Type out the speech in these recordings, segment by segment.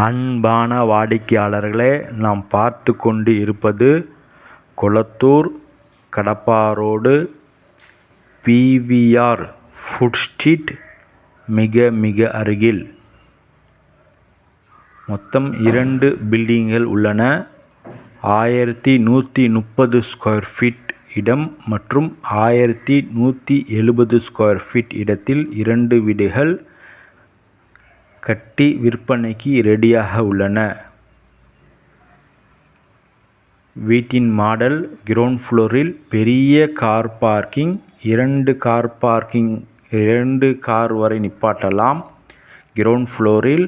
அன்பான வாடிக்கையாளர்களே, நாம் பார்த்து கொண்டு இருப்பது Kolathur Kadapa road PVR food street மிக அருகில் மொத்தம் 2 பில்டிங்குகள் உள்ளன. 1130 ஸ்கொயர் ஃபீட் இடம் மற்றும் 1170 ஸ்கொயர் ஃபீட் இடத்தில் 2 வீடுகள் கட்டி விற்பனைக்கு ரெடியாக உள்ளன. வீட்டின் மாடல் கிரவுண்ட் ஃப்ளோரில் பெரிய கார் பார்க்கிங், 2 கார் வரை நிப்பாட்டலாம். கிரவுண்ட் ஃப்ளோரில்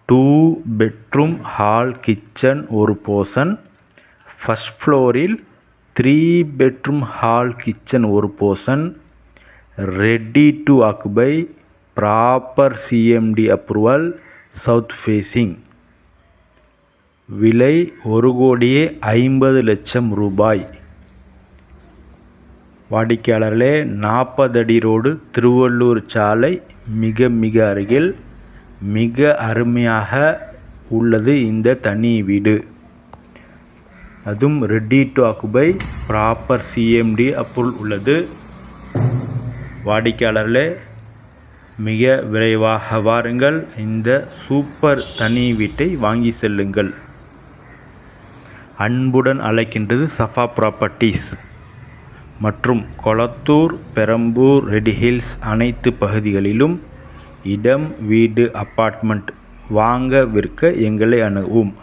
2 பெட்ரூம் ஹால் கிச்சன் ஒரு போர்ஷன், ஃபர்ஸ்ட் ஃப்ளோரில் 3 பெட்ரூம் ஹால் கிச்சன் ஒரு portion, ready to occupy, proper CMD approval, south facing. விலை ₹1,50,00,000. வாடிக்கையாளர்களே, 40 அடி ரோடு, திருவள்ளூர் சாலை மிக அருகில் மிக அருமையாக உள்ளது இந்த தனி வீடு. அதுவும் ready to occupy, proper CMD approval உள்ளது. வாடிக்கையாளர்களே, மிக விரைவாக வாருங்கள், இந்த சூப்பர் தனி வீட்டை வாங்கி செல்லுங்கள். அன்புடன் அழைக்கின்றது சஃபா ப்ராப்பர்ட்டிஸ் மற்றும் கொளத்தூர், பெரம்பூர், ரெட் ஹில்ஸ் அனைத்து பகுதிகளிலும் இடம், வீடு, அப்பார்ட்மெண்ட் வாங்க விற்க எங்களை அணுகவும்.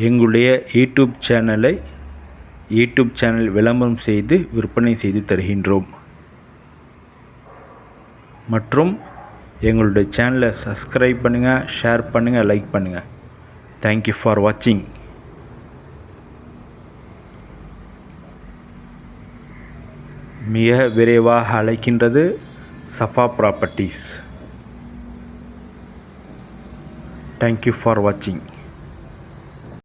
எங்களுடைய யூடியூப் சேனல் விளம்பரம் செய்து விற்பனை செய்து தருகின்றோம். மற்றும் எங்களுடைய சேனலை சப்ஸ்கிரைப் பண்ணுங்கள், ஷேர் பண்ணுங்கள், லைக் பண்ணுங்கள். தேங்க்யூ ஃபார் வாட்சிங். மிக விரைவாக அழைக்கின்றது சஃபா ப்ராப்பர்ட்டிஸ். தேங்க்யூ ஃபார் வாட்சிங்.